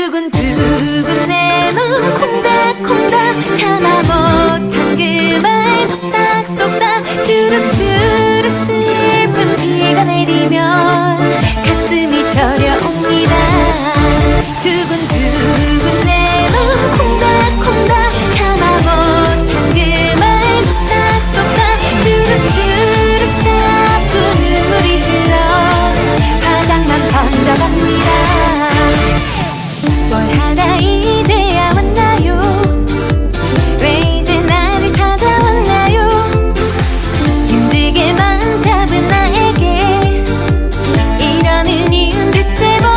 두근두근 내 맘 콩닥콩닥 참아 못한 그 말 속닥속닥 주룩주룩 슬픈 비가 내리면 가슴이 저려옵니다. 두근두근 내 맘 콩닥콩닥 참아 못한 그 말 속닥속닥 주룩주룩 자꾸 눈물이 흘러 화장만 번져갑니다. 뭘 하다 이제야 왔나요? 왜 이제 나를 찾아왔나요? 힘들게 마음 잡은 나에게 이러는 이유는 대체 뭐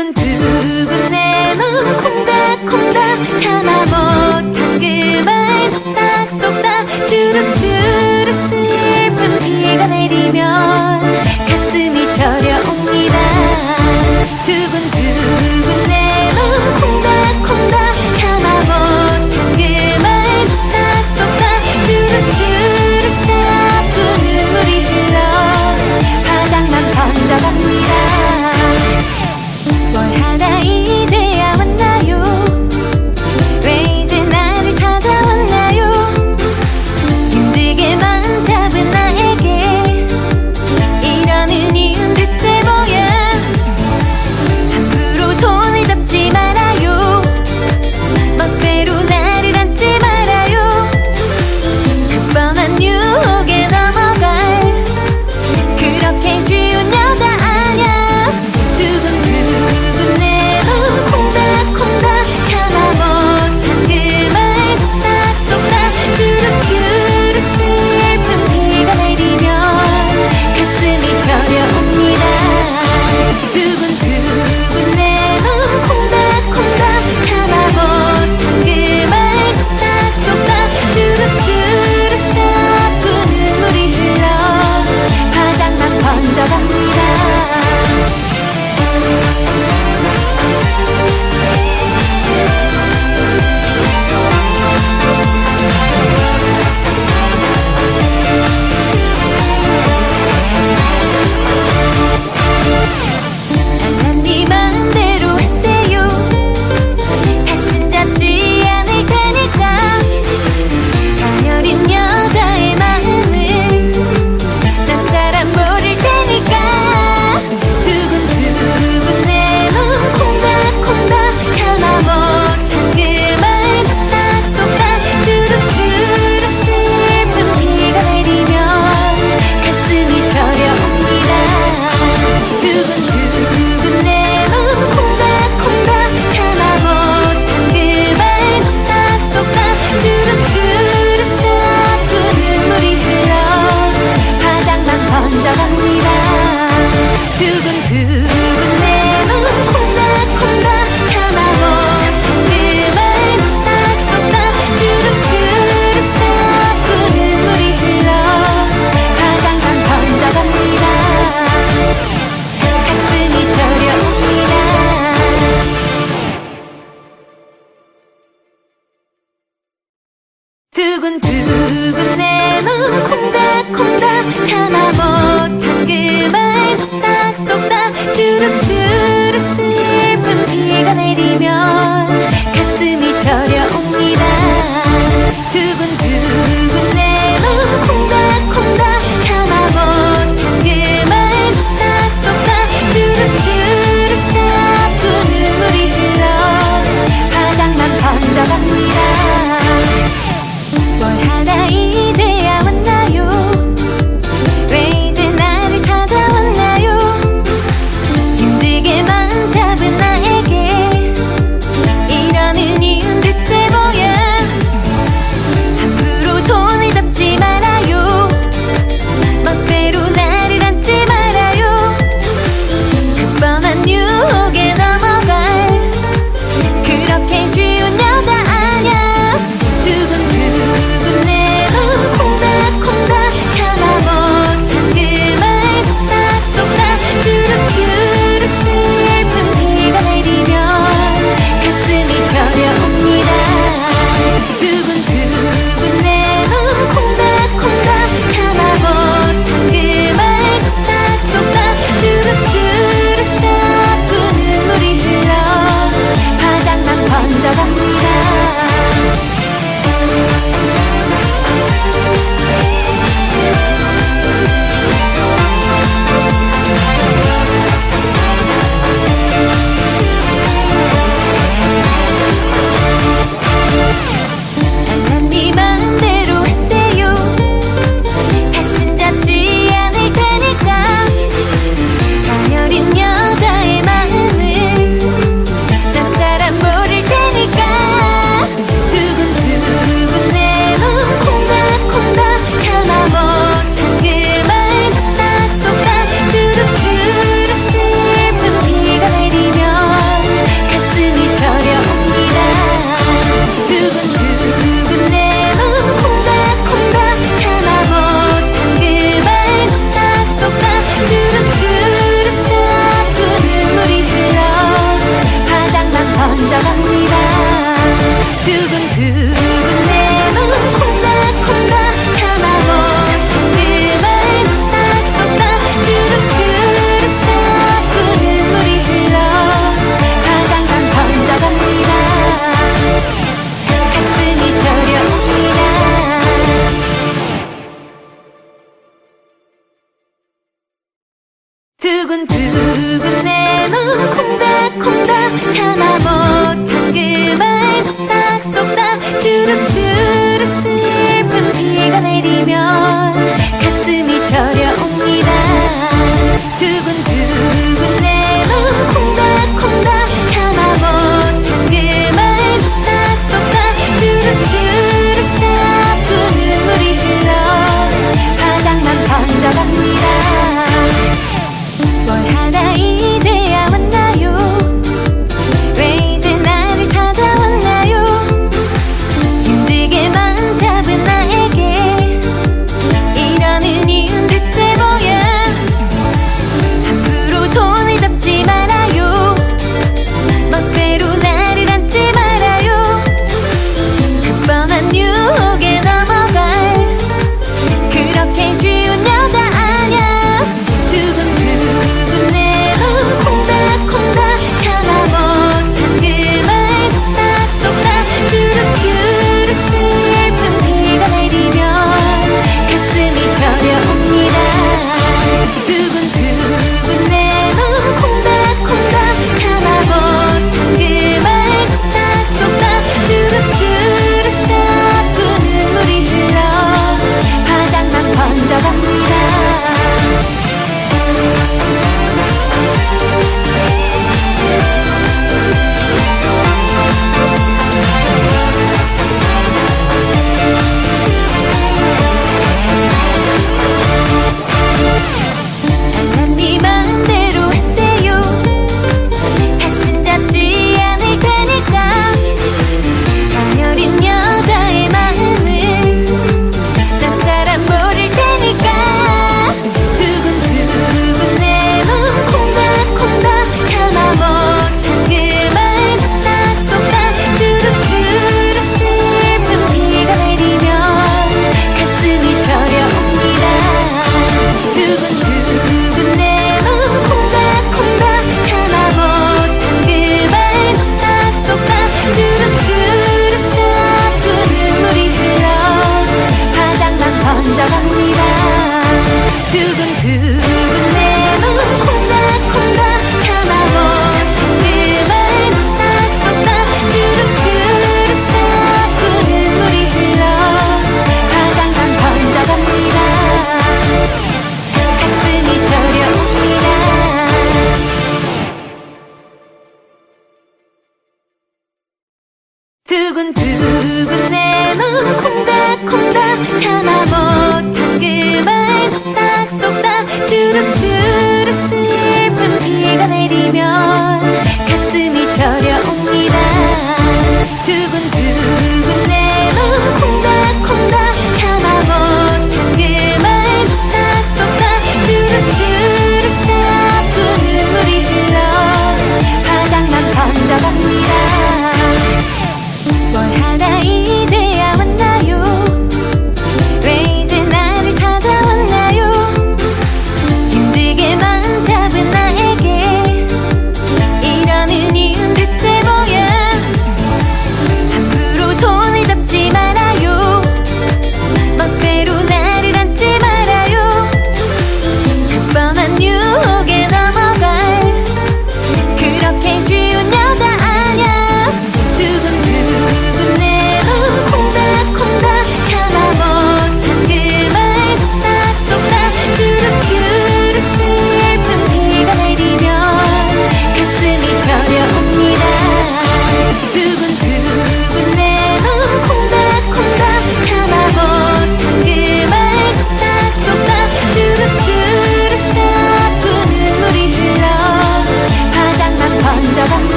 두근두근 내 맘 콩닥콩닥 참아 못한 그 말 속닥속닥 주룩주룩 슬픈 비가 내리면 가슴이 저려옵니다. 두근두근 내 맘 콩닥콩닥 참아 못한 그 말 속닥속닥 주룩주룩 자꾸 눈물이 흘러 화장만 번져갑니다. 뭘 하나 이제야 왔나요? 왜 이제 나를 찾아왔나요? 힘들게만 잡은 나에게 이러는 이유는 대체 뭐야? 함부로 손을 잡지 말아요. 멋대로 나를 안지 말아요. 그 뻔한 유혹에 넘어갈 그렇게 쉬운 여자 아냐. 두근두근 내 맘 콩닥콩닥 참아 못한 그 말 속닥속닥 주룩주룩 슬픈 비가 내리면 가슴이 저려옵니다. 두근두근 내 맘 콩닥콩닥 참아 못한 그 말 속닥속닥 주룩주룩 자꾸 눈물이 흘러 화장만 번져갑니다. 잘난 네 맘대로 하세요. 다신 잡지 않을 테니까. 가녀린 여자의 마음을 남자란 모를 테니까. 두근두근 내 맘 콩닥콩닥 참아 못한 그 말 속닥속닥 주룩주룩 슬픈 비가 내리면 가슴이 저려옵니다. 두근두근 내 맘 콩닥콩닥 참아 못한 그 말 속닥속닥 주룩주룩 자꾸 눈물이 흘러 화장만 번져갑니다. 두근두근 내 맘 콩닥콩닥 참아 못한 그 말 속닥속닥 주룩주룩 자꾸 눈물이 흘러 화장만 번져갑니다. 가슴이 저려옵니다. 두근두근 내 맘 콩닥콩닥 참아 못한 그 말 속닥속닥 주룩주룩 슬픈 비가 두근두근 내 맘 콩닥콩닥 참아 못한 그 말 속닥속닥 주룩주룩 슬픈 비가 내리면 가슴이 저려옵니다. 두근두근 내 맘 콩닥콩닥 참아 못한 그 말 속닥속닥 주룩주룩 자꾸 눈물이 흘러 화장만 번져갑니다. 뭘 하다 이제야 왔나요? 왜 이제 나를 찾아왔나요? 힘들게만 잡은 나에게 이러는 이유는 대체 뭐야? 함부로 손을 잡지 말아요. 멋대로 나를 안지 말아요. 그 뻔한 유혹에 넘어갈 그렇게 쉬운 여자 아냐. 두근두근 내 맘 콩닥콩닥 참아 못한 그 말 속닥속닥 주룩주룩 슬픈 비가 내리면 가슴이 저려옵니다. 두근두근 내 맘 콩닥콩닥 참아 못한 그 말 속닥속닥 주룩주룩 자꾸 눈물이 흘러 화장만 번져갑니다. 잘난 네 맘대로 하세요. 다신 잡지 않을 테니까. 가녀린 여자의 마음을 남자란 모를 테니까. 두근두근 내 맘 콩닥콩닥 참아 못한 그 말 속닥속닥 주룩주룩 슬픈 비가 내리면 가슴이 저려옵니다. 두근두근 내 맘 콩닥콩닥 참아 못한 그 말 속닥속닥 주룩주룩 자꾸 눈물이 흘러 화장만 번져갑니다. 두근두근 내 맘 콩닥콩닥 참아 못한 그 말 속닥속닥 주룩주룩 자꾸 눈물이 흘러 화장만 번져갑니다. 가슴이 저려옵니다. 두근두근 내 맘 콩닥콩닥 참아 못한 그 말 속닥속닥 주룩주룩 슬픈 비가 내리면 가슴이 저려옵니다. 두근두근 내 맘 콩닥콩닥 참아 못한 그 말 속닥속닥 주룩주룩 자꾸 눈물이 흘러 화장만 번져갑니다. 뭘 하다 이제야 왔나요? 왜 이제 나를 찾아왔나요?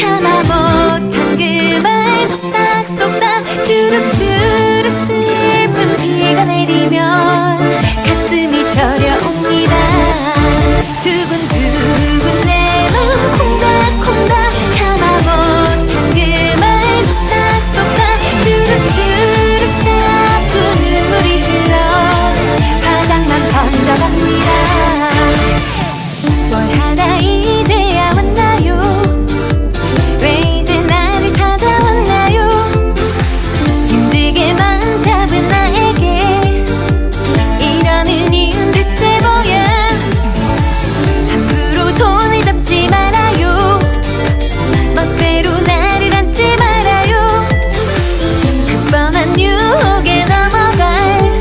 참아 못한 그 말 속닥속닥 주룩주룩 슬픈 비가 내리면 가슴이 저려옵니다. 두근두근 내 맘 콩닥콩닥 참아 못한 그 말 속닥속닥 주룩주룩 자꾸 눈물이 흘러 화장만 번져갑니다. 뭘 하다 이제야 왔나요? 왜 이제 나를 찾아왔나요? 힘들게 맘 잡은 나에게 이러는 이유는 대체 뭐야? 함부로 손을 잡지 말아요. 멋대로 나를 안지 말아요. 그 뻔한 유혹에 넘어갈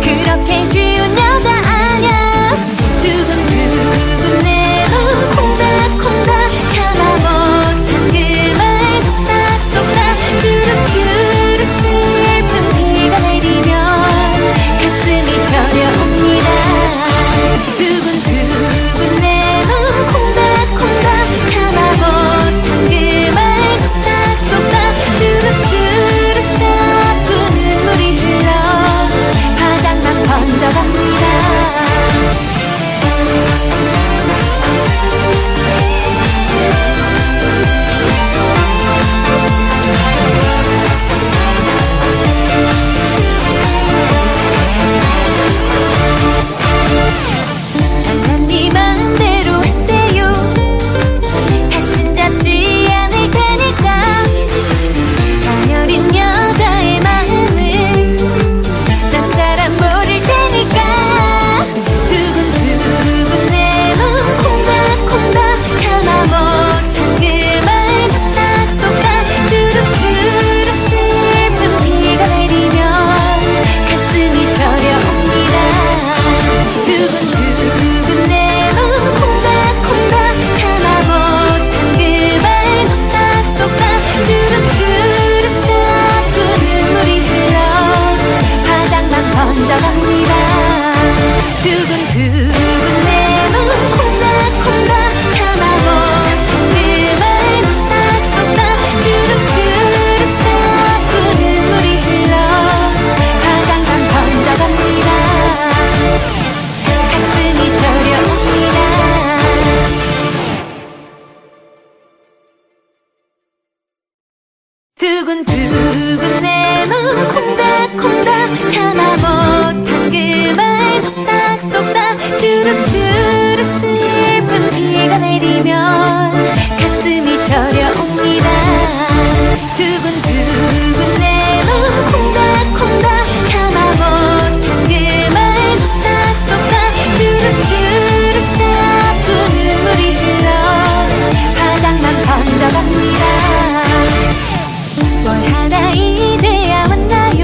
그렇게 쉬운 여자 아냐. 두근두근 내 맘 콩닥콩닥 참아 못한 그 말 속닥속닥 주룩주룩 슬픈 비가 내리면 가슴이 저려옵니다. 두근두근 내 맘 콩닥콩닥 참아 못한 그 말 속닥속닥 주룩주룩 자꾸 눈물이 흘러 화장만 번져갑니다. 잘난 네 맘대로 하세요. 다신 잡지 않을 테니까. 가녀린 여자의 마음을 난 잘 안 모를 테니까. 두근두근 내 맘 콩닥콩닥 참아 못한 그 말 속닥속닥 주룩주룩 슬픈 비가 내리면 가슴이 저려옵니다. 두근두근 내 맘 콩닥콩닥 참아 못한 그 말 속닥속닥 주룩주룩 자꾸 눈물이 흘러 화장만 번져갑니다. 두근두근 내 맘 콩닥콩닥 참아 못한 그 말 속닥속닥 주룩주룩 자꾸 눈물이 흘러 화장만 번져갑니다. 가슴이 저려옵니다. 두근두근 내 맘 콩닥콩닥 참아 못한 그 말 속닥속닥 주룩주룩 슬픈 비가 내리면 가슴이 저려옵니다. 두근두근 내 맘 콩닥콩닥 참아 못한 그 말 속닥속닥 주룩주룩 자꾸 눈물이 흘러 화장만 번져갑니다. 뭘 하다 이제야 왔나요?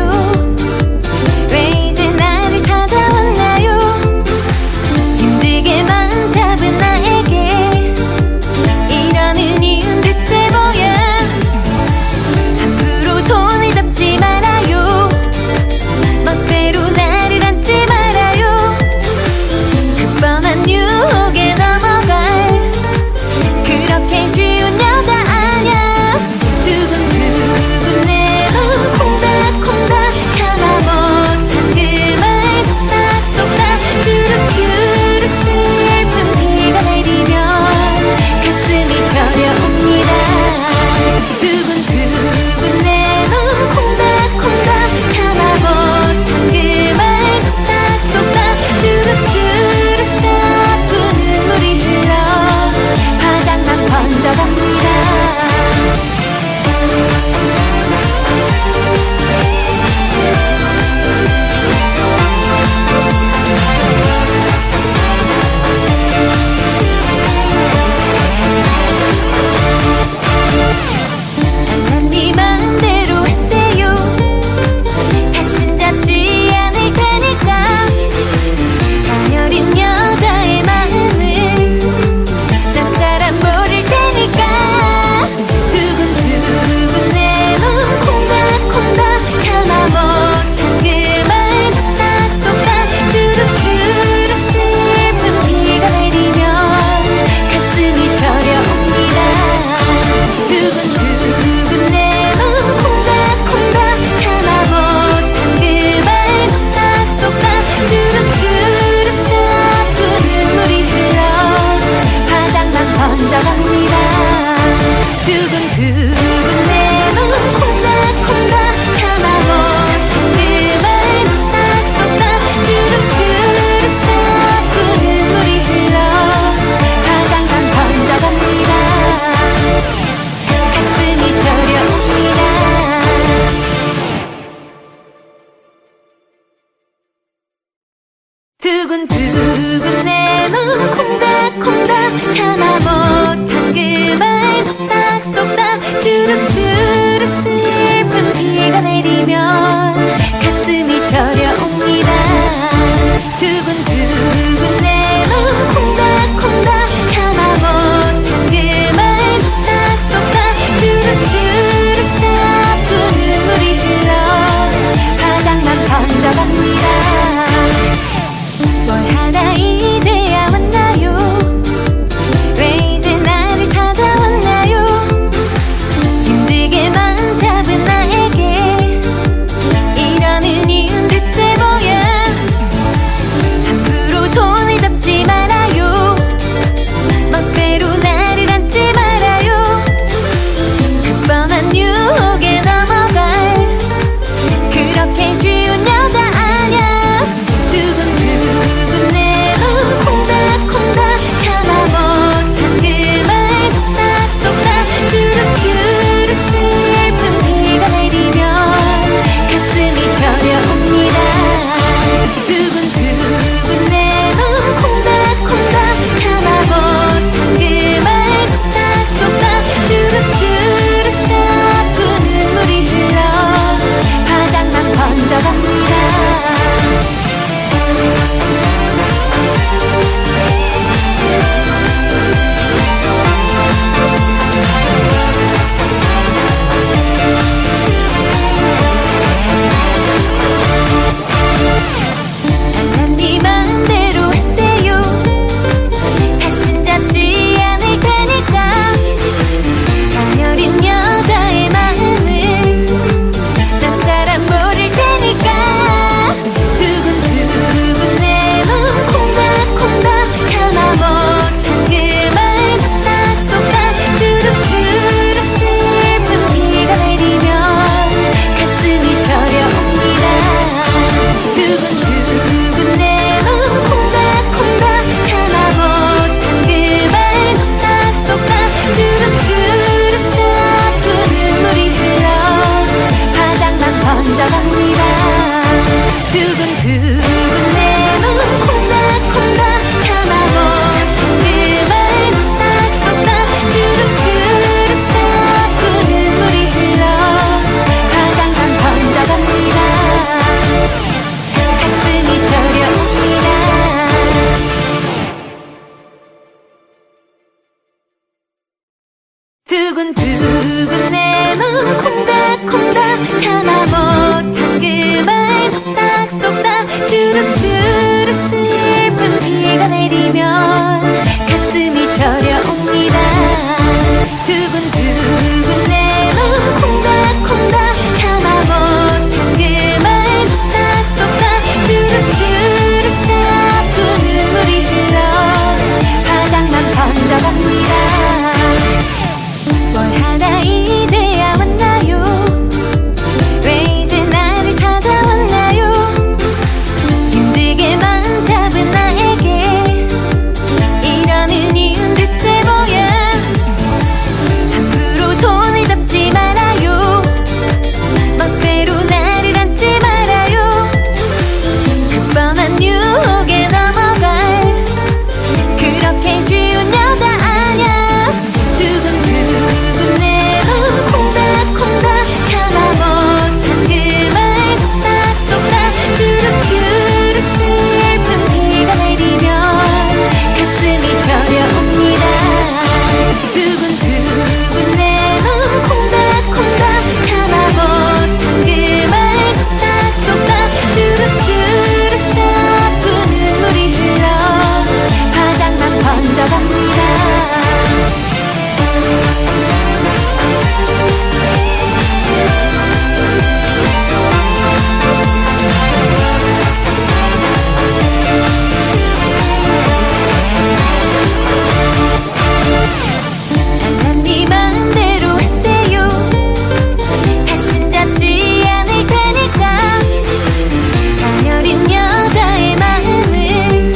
왜 이제 나를 찾아왔나요? 힘들게 두근두근 내 맘 콩닥콩닥 참아 못한 그 말 속닥속닥 주룩주룩 슬픈 비가 내리면 가슴이 저려옵니다. 두근두근 내 맘 콩닥콩닥 참아 못한 그 말 속닥속닥 주룩주룩 자꾸 눈물이 흘러 화장만 번져갑니다. 뭘 하다 이제야 왔나요? 왜 이제 나를 찾아왔나요? 힘들게 맘 잡은 나에게 이러는 이유는 대체 뭐야? 함부로 손을 잡지 말아요. 멋대로 나를 안지 말아요. 뻔한 유혹에 넘어갈 그렇게 쉬운 여자 아냐. 두근두근 내 맘 콩닥콩닥 참아 못한 그 말 속닥속닥 주룩주룩 슬픈 비가 내리면 가슴이 저려옵니다. 두근두근 내 맘 콩닥콩닥 참아 못한 그 말 속닥속닥 주룩주룩 자꾸 눈물이 흘러 화장만 번져갑니다. 잘난 네 맘대로 하세요. 다신 잡지 않을 테니까 가녀린 여자의 마음을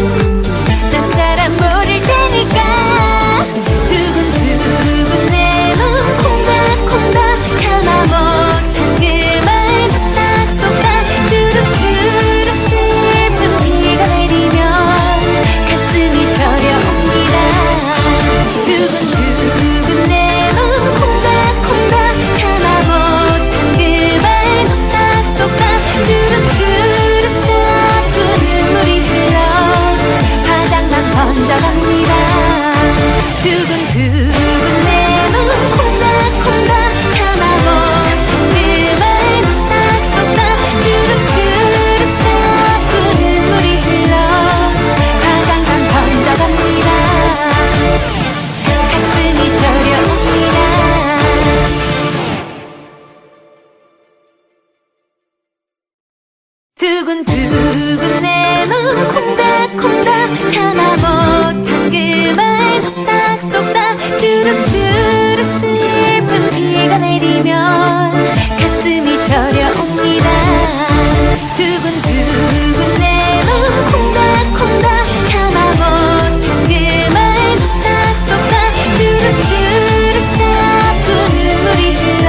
남자란 모를 테니까. 두근두근 내 맘 콩닥콩닥 참아 못한 그 말 속닥속닥 주룩주룩 슬픈 비가 내리면 가슴이 저려옵니다. 두근두근 내 맘 콩닥콩닥 참아 못한 그 말 속닥속닥 주룩주룩 자꾸 눈물이 흘러 화장만 번져갑니다. 두근두근 내 맘 콩닥콩닥 참아 못한 그 말 속닥속닥 주룩주룩 자꾸 눈물이 흘러 화장만 번져갑니다. 가슴이 저려옵니다. 두근두근 내 맘 콩닥콩닥 참아 못한 그 말 속닥속닥 주룩주룩 슬픈 비가 내리면 가슴이 저려옵니다. 두근두근 내 맘 콩닥콩닥 참아 못한 그 말 속닥속닥 주룩주룩 자꾸 눈물이 흘러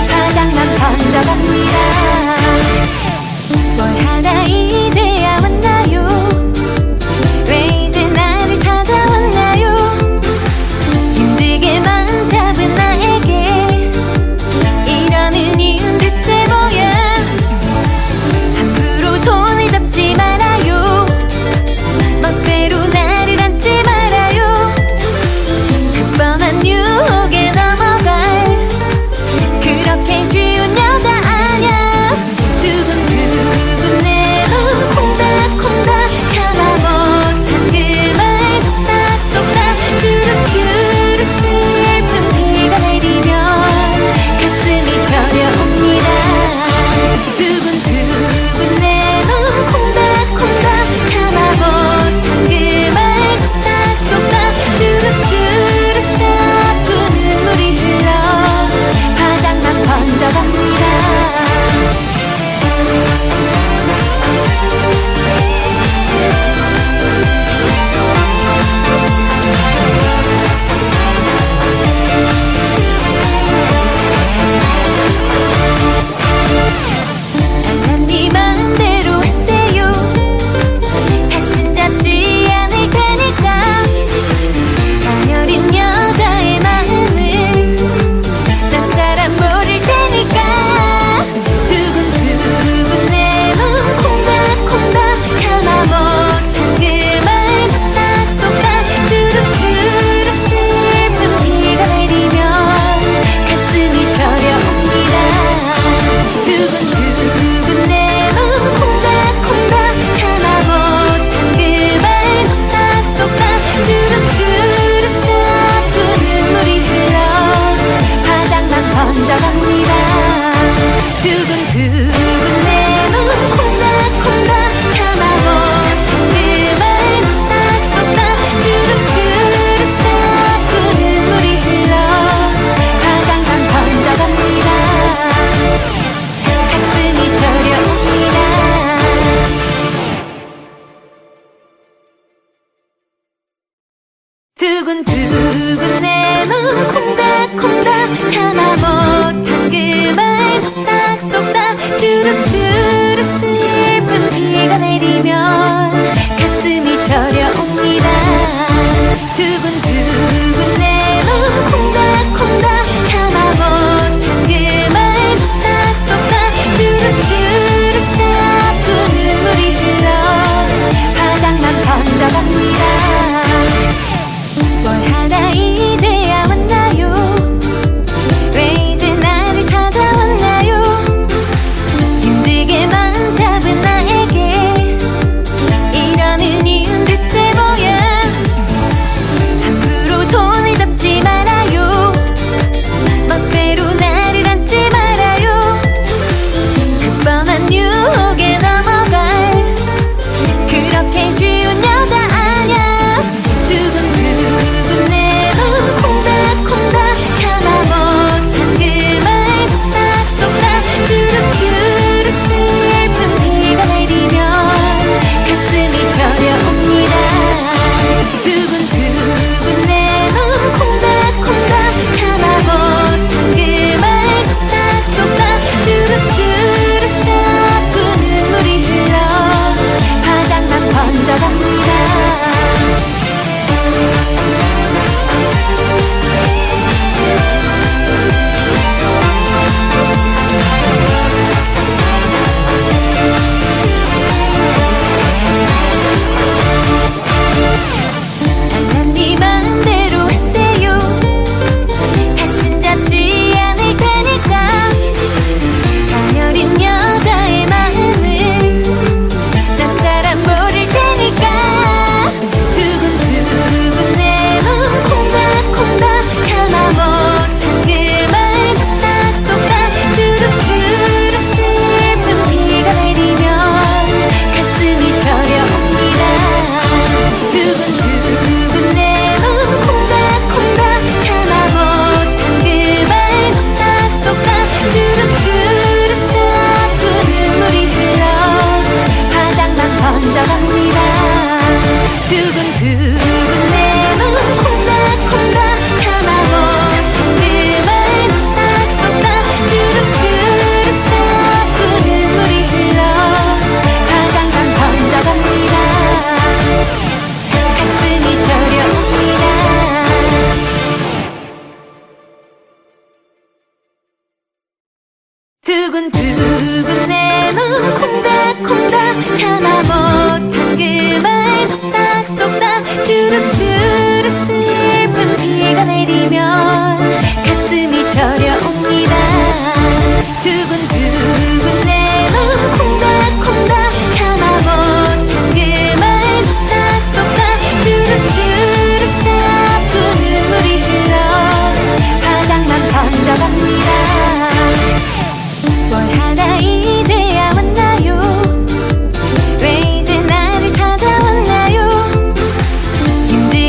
화장만 번져갑니다. 뭘 하다 이제야 왔나요? 왜 이제 나를 찾아왔나요? 힘들게 맘 잡은 나에게 이러는 이유는 대체 뭐야? 두근두근 내 맘 콩닥콩닥 참아 못한 그 말 속닥속닥 주룩주룩 슬픈 비가 내리면 가슴이 저려옵니다. 두근두근 내 맘 콩닥콩닥 참아 못한 그 말 속닥속닥 주룩주룩 자꾸 눈물이 흘러 화장만 번져갑니다. 뭘 하나 이제야 왔나요? 왜 이제 나를 찾아왔나요? 힘든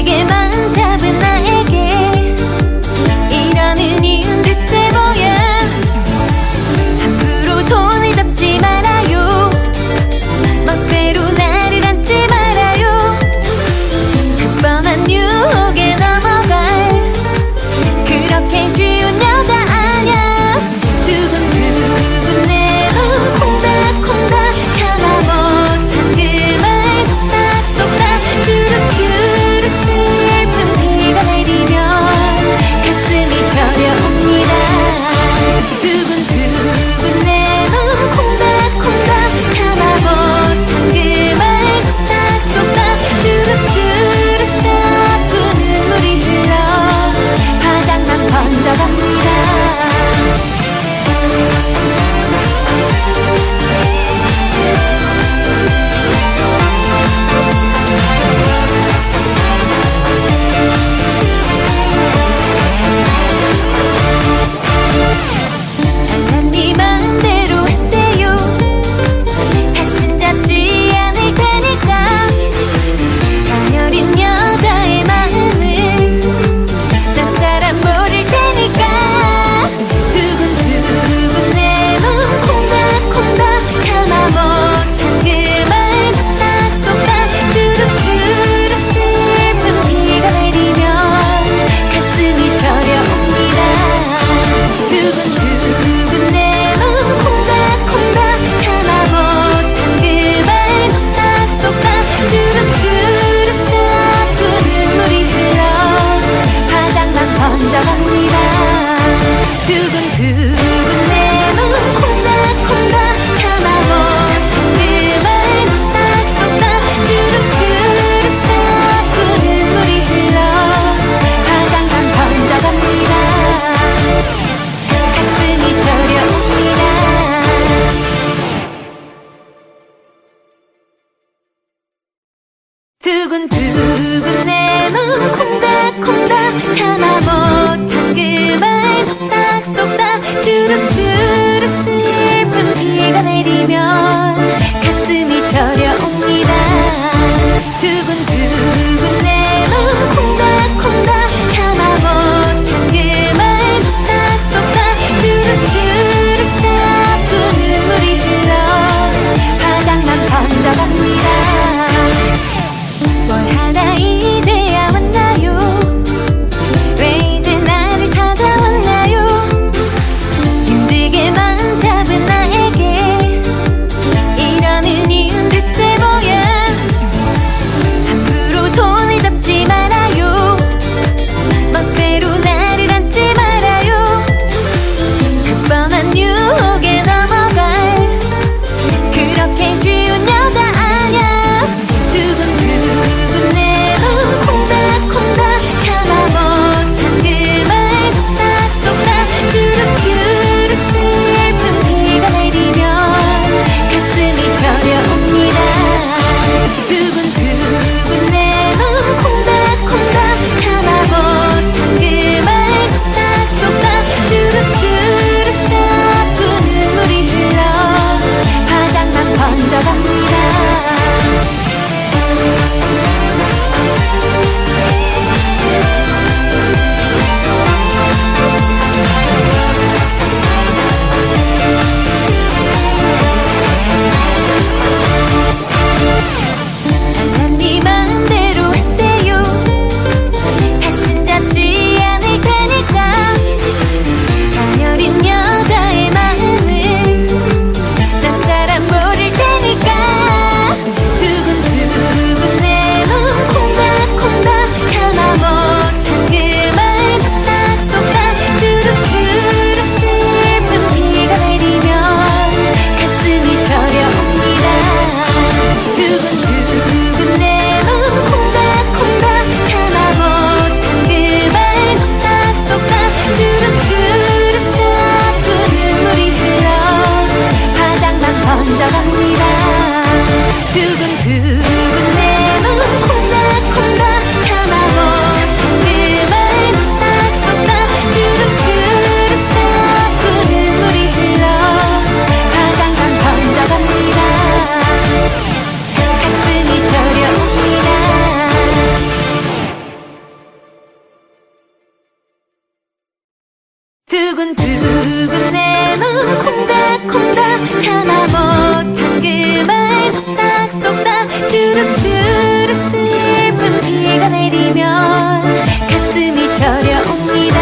두근두근 내 맘 콩닥콩닥 참아 못한 그 말 속닥속닥 주룩주룩 슬픈 비가 내리면 가슴이 저려옵니다.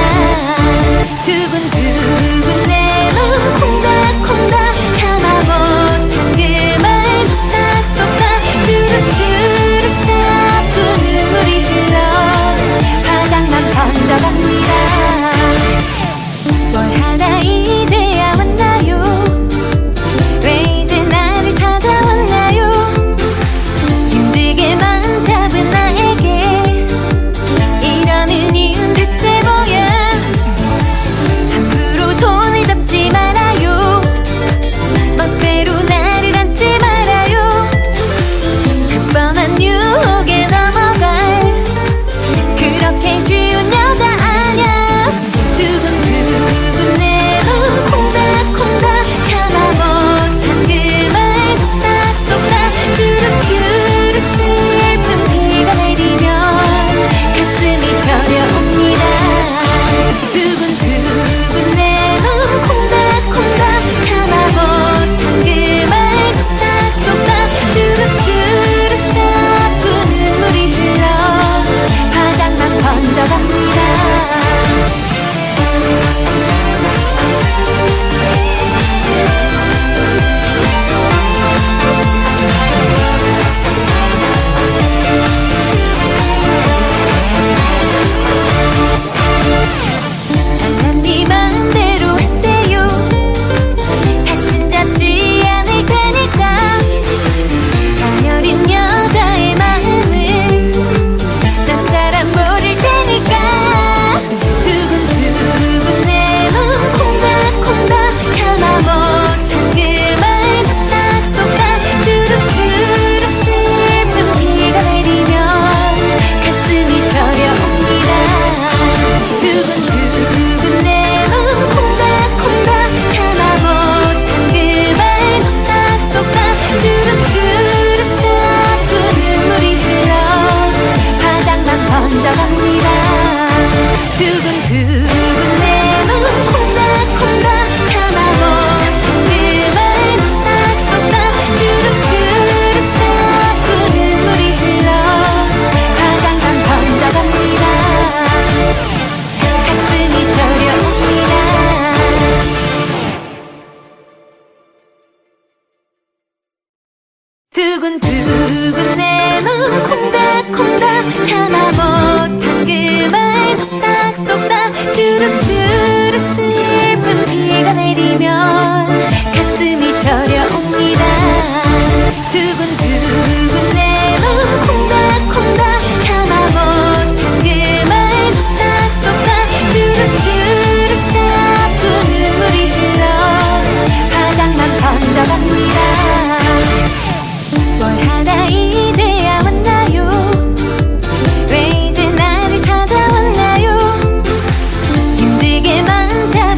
두근두근 내 맘 콩닥콩닥 참아 못한 그 말 속닥속닥 주룩주룩 자꾸 눈물이 흘러 화장만 번져갑니다. 뭘 하나 이제야 왔나요? 왜 이제 나를 찾아왔나요? 힘들게만 잡은 나에게 이러는 이유는 대체 뭐야? 함부로 손을 잡지 말아요. 멋대로 나를 안지 말아요. 그 뻔한 유혹에 넘어갈 그렇게 쉬운 여자 아냐. 두근두근 내 맘 콩닥콩닥 참아 못한 그 말 속닥속닥 주룩주룩 슬픈 비가 내리면 가슴이 저려옵니다. 두근두근 내 맘 콩닥콩닥 참아 못한 그 말 속닥속닥 주룩주룩 자꾸 눈물이 흘러 화장만 번져갑니다. 장난 네 맘대로 하세요. 다신 잡지 않을 테니까 가녀린 여자의 마음을 남자란 모를 테니까. 두근두근 내 맘 콩닥콩닥 참아 못한 그 말 속닥속닥 주룩주룩 슬픈 비가 내리면 가슴이 저려옵니다. 두근두근 내 맘 콩닥콩닥 참아 못한 그 말 속닥속닥 주룩주룩 자꾸 눈물이 흘러 화장만 번져갑니다. 두근두근 내 맘 콩닥콩닥 참아 못한 그 말 속닥속닥 주룩주룩 자꾸 눈물이 흘러 화장만 번져갑니다. 가슴이 저려옵니다. 두근두근 내 맘 콩닥콩닥 참아 못한 그 말 속닥속닥 주룩주룩 슬픈 비가 내리면 가슴이 저려옵니다. 두근두근 내 맘 콩닥콩닥 참아 못한 그 말 속닥속닥 주룩주룩 자꾸 눈물이 흘러 화장만 번져갑니다. 뭘 하나 이제야 왔나요? 왜 이제 나를 찾아왔나요? 힘들게만 잡은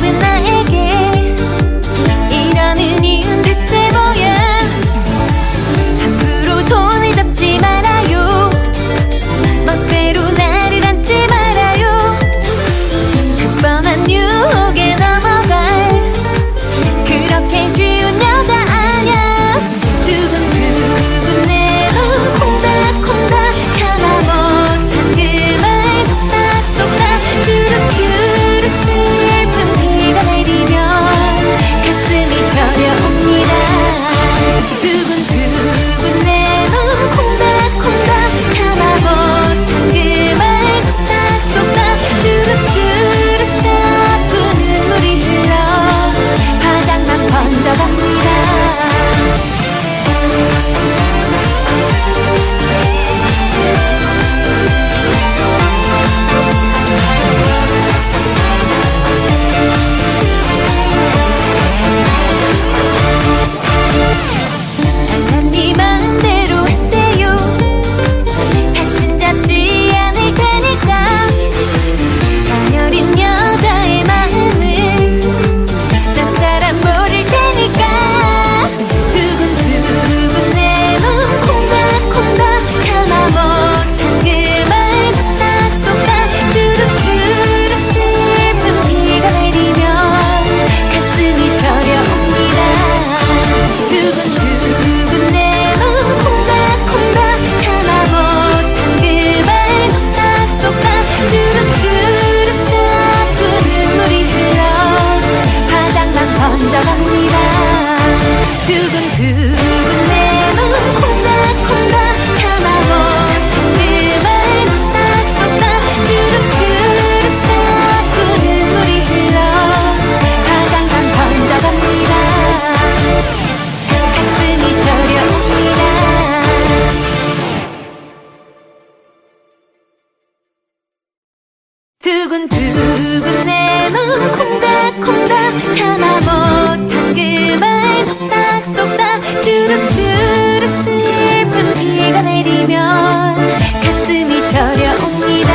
두근두근 내 맘 콩닥콩닥 참아 못한 그 말 속닥속닥 주룩주룩 슬픈 비가 내리면 가슴이 저려옵니다.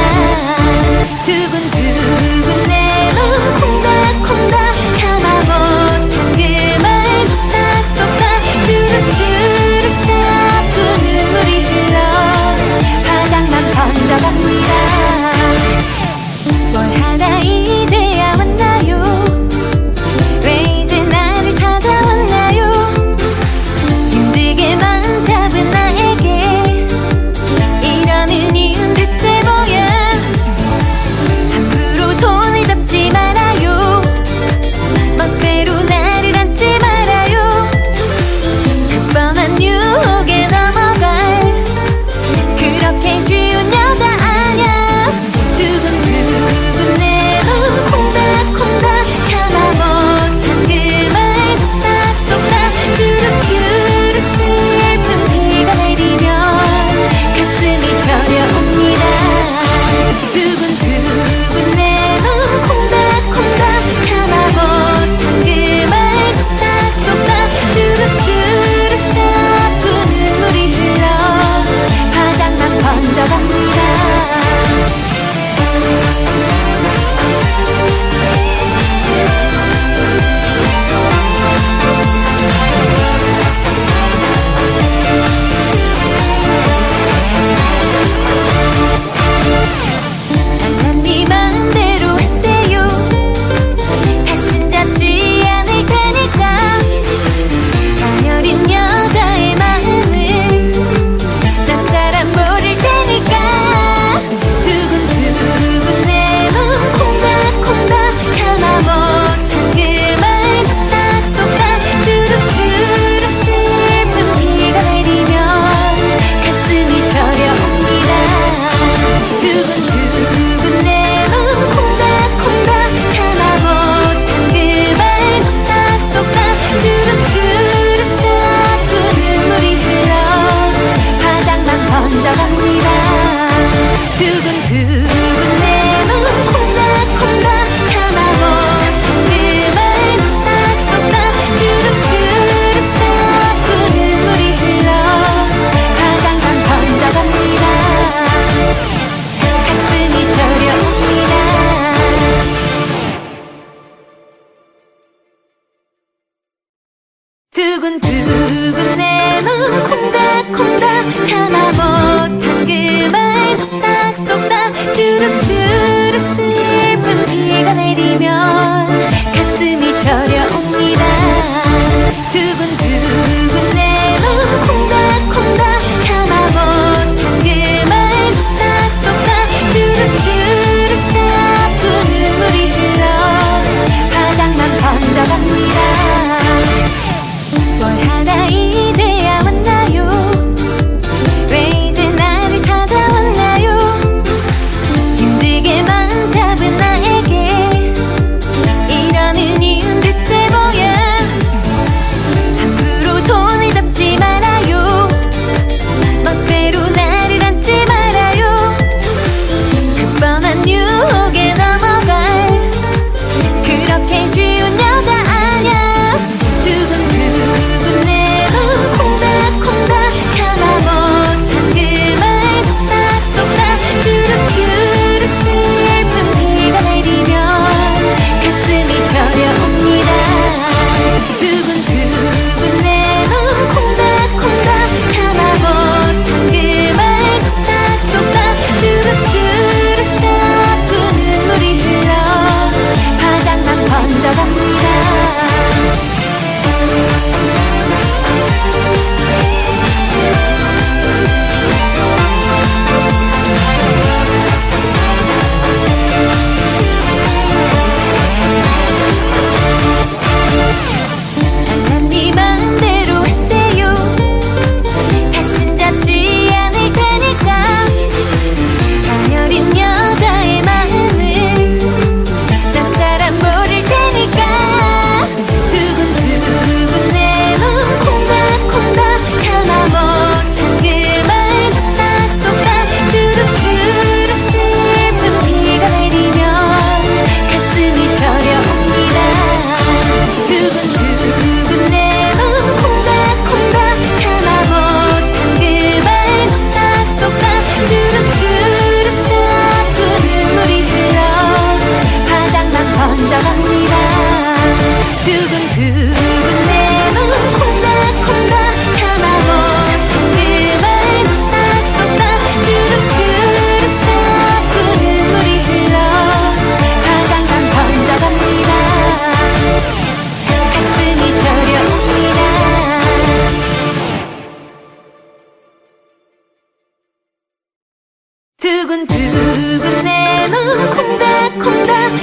두근두근 내 맘 콩닥콩닥 참아 못한 그 말 속닥속닥 주룩주룩 자꾸 눈물이 흘러 화장만 번져갑니다. 뭘 하다 이제야 왔나요? 왜 이제 나를 찾아왔나요? 힘들게 마음 잡은 나에게 이러는 이유는 대체 뭐야? 함부로 손을 잡지 말아요. 멋대로 나를 안지 말아요. 그 뻔한 유혹에 넘어갈 그렇게 쉬운 여자 아냐. 두근두근 내 맘 콩닥콩닥 참아 못한 그 말 속닥속닥 주룩주룩 슬픈 비가 내리면 가슴이 저려옵니다. 두근두근 내 맘 콩닥콩닥 참아 못한 그 말 속닥속닥 주룩주룩 자꾸 눈물이 흘러 화장만 번져갑니다. 잘난 네 맘대로 하세요. 다신 잡지 않을 테니까 가녀린 여자의 마음을 남자란 모를 테니까. 두근두근 내 맘 콩닥콩닥 참아 못한 그 말 속닥속닥 주룩주룩 슬픈 비가 내리면 가슴이 저려옵니다. 두근두근 내 맘 콩닥콩닥 참아 못한 그 말 속닥속닥 주룩주룩 자꾸 눈물이 흘러 화장만 번져갑니다. 두근두근 내 맘 콩닥콩닥 참아 못한 그 말 속닥속닥 주룩주룩 자꾸 눈물이 흘러 화장만 번져갑니다. 가슴이 저려옵니다. 두근두근 내 맘 콩닥콩닥 참아 못한 그 말 속닥속닥 주룩주룩 슬픈 비가 내리면 가슴이 저려옵니다. 두근두근 내 맘 콩닥콩닥 참아 못한 그 말 속닥속닥 주룩주룩 자꾸 눈물이 흘러 화장만 번져갑니다. 뭘 하다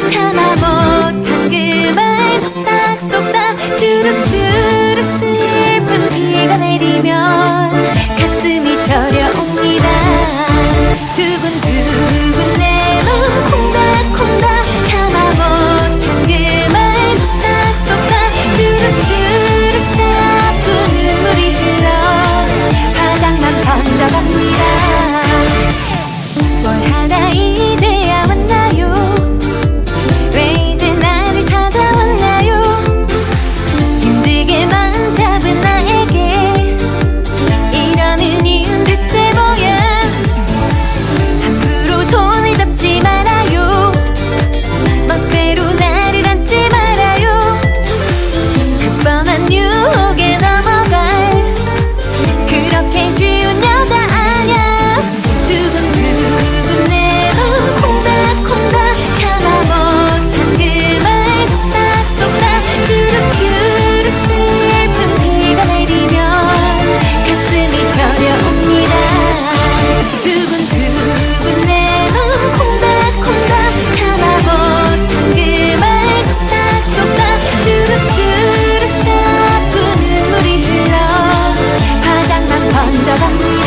참아 못한 그 말 속닥속닥 주룩주룩 슬픈 비가 내리면 가슴이 저려옵니다. 두근두근 내 맘 콩닥콩닥 참아 못한 그 말 속닥속닥 주룩주룩 자꾸 눈물이 흘러 화장만 번져갑니다. 뭘 하나 이제야 왔나요? 왜 이제 나를 찾아왔나요? 힘들게 맘 잡은 나에게 이러는 이유는 대체 뭐야? 함부로 손을 잡지 말아요. 멋대로 나를 안지 말아요. 그 뻔한 유혹에 넘어갈 그렇게 쉬운 여자 아냐. 두근두근 내 맘 콩닥콩닥 참아 못한 그 말 속닥속닥 주룩주룩 슬픈 비가 내리면 가슴이 저려옵니다. 두근두근 내 맘 콩닥콩닥 참아 못한 그 말 속닥속닥 주룩주룩 자꾸 눈물이 흘러 화장만 번져갑니다.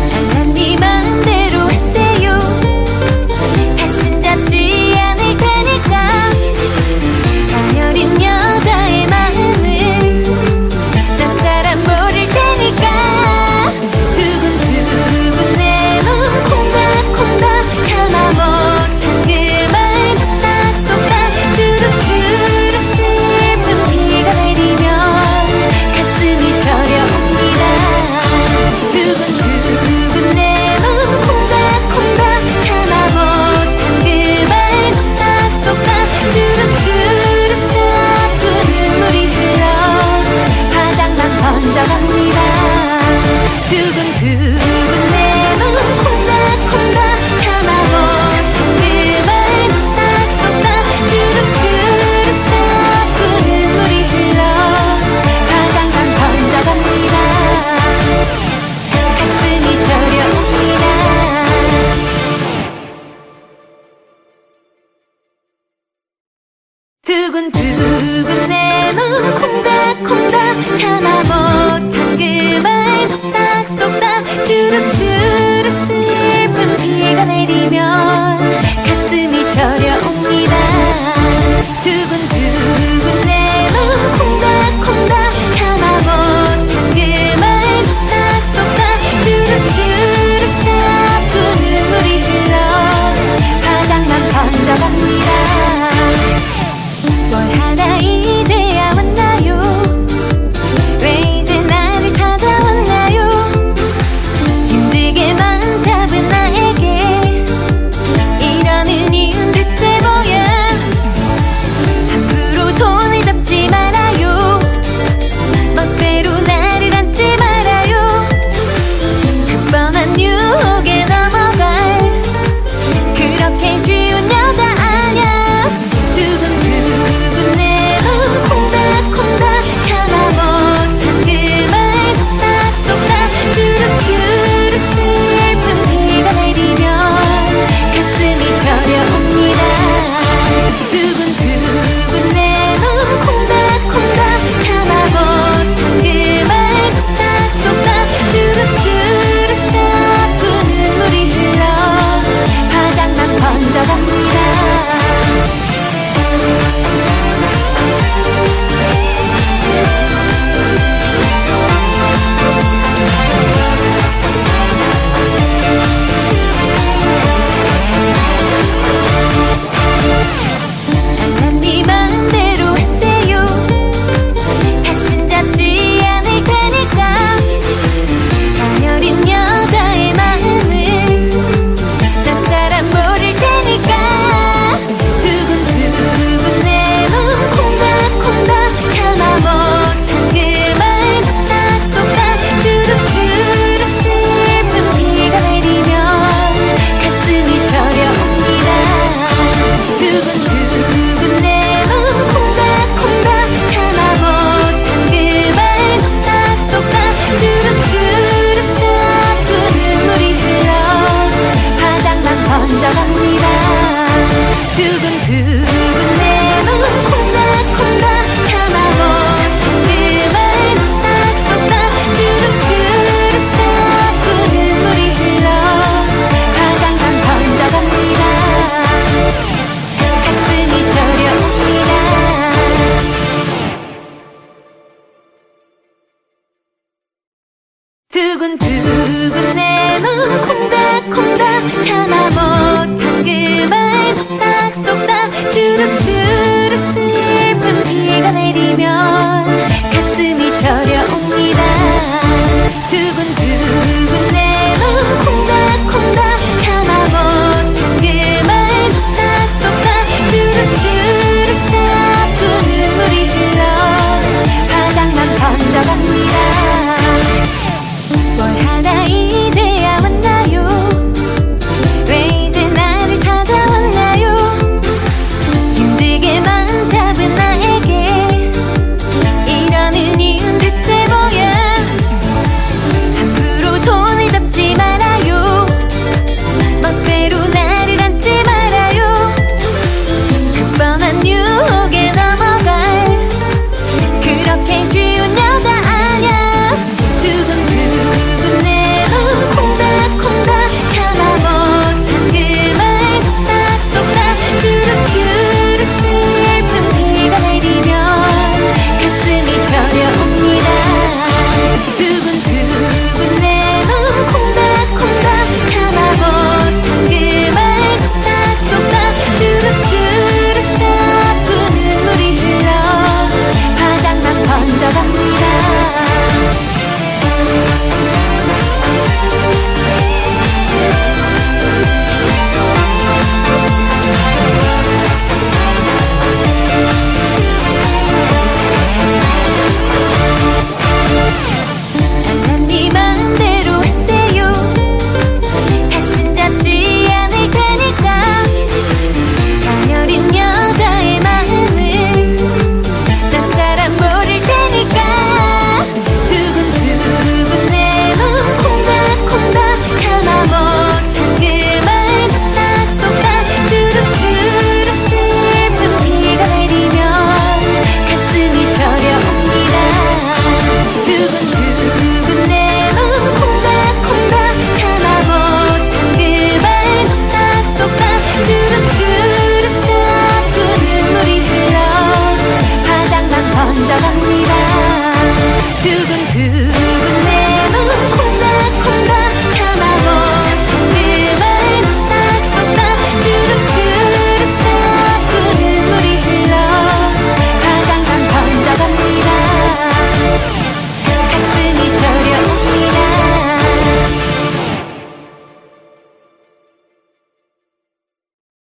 잘난 네 맘대로 하세요. 다신 잡지 않을 테니까. 가녀린 여자의 마음을 남자란 모를 테니까. 두근두근 내 맘 콩닥콩닥 참아 못한 그 말 속닥속닥 주룩주룩 슬픈 비가 내리면 가슴이 저려옵니다. 두근두근 내 맘 콩닥콩닥 참아 못한 그 말 속닥속닥 주룩주룩 자꾸 눈물이 흘러 화장만 번져갑니다. 두근두근 내 맘 콩닥콩닥 참아 못한 그 말 속닥속닥 주룩주룩 자꾸 눈물이 흘러 화장만 번져갑니다. 가슴이 저려옵니다. 두근두근 내 맘 콩닥콩닥 참아 못한 그 말 속닥속닥 주룩주룩 슬픈 비가 내리면 가슴이 저려옵니다. 두근두근 내 맘 콩닥콩닥 참아 못한 그 말 속닥속닥 주룩주룩 자꾸 눈물이 흘러 화장만 번져갑니다. 뭘 하나 이제야 왔나요? 왜 이제 나를 찾아왔나요? 힘들 두근두근 내 맘 콩닥콩닥 참아 못한 그 말 쏙닥쏙닥 주룩주룩 자꾸 눈물이 흘러 화장감 번져갑니다. 가슴이 저려옵니다. 두근두근 내 맘 콩닥콩닥 참아 못한 그 말 속닥속닥 주룩주룩 슬픈 비가 내리며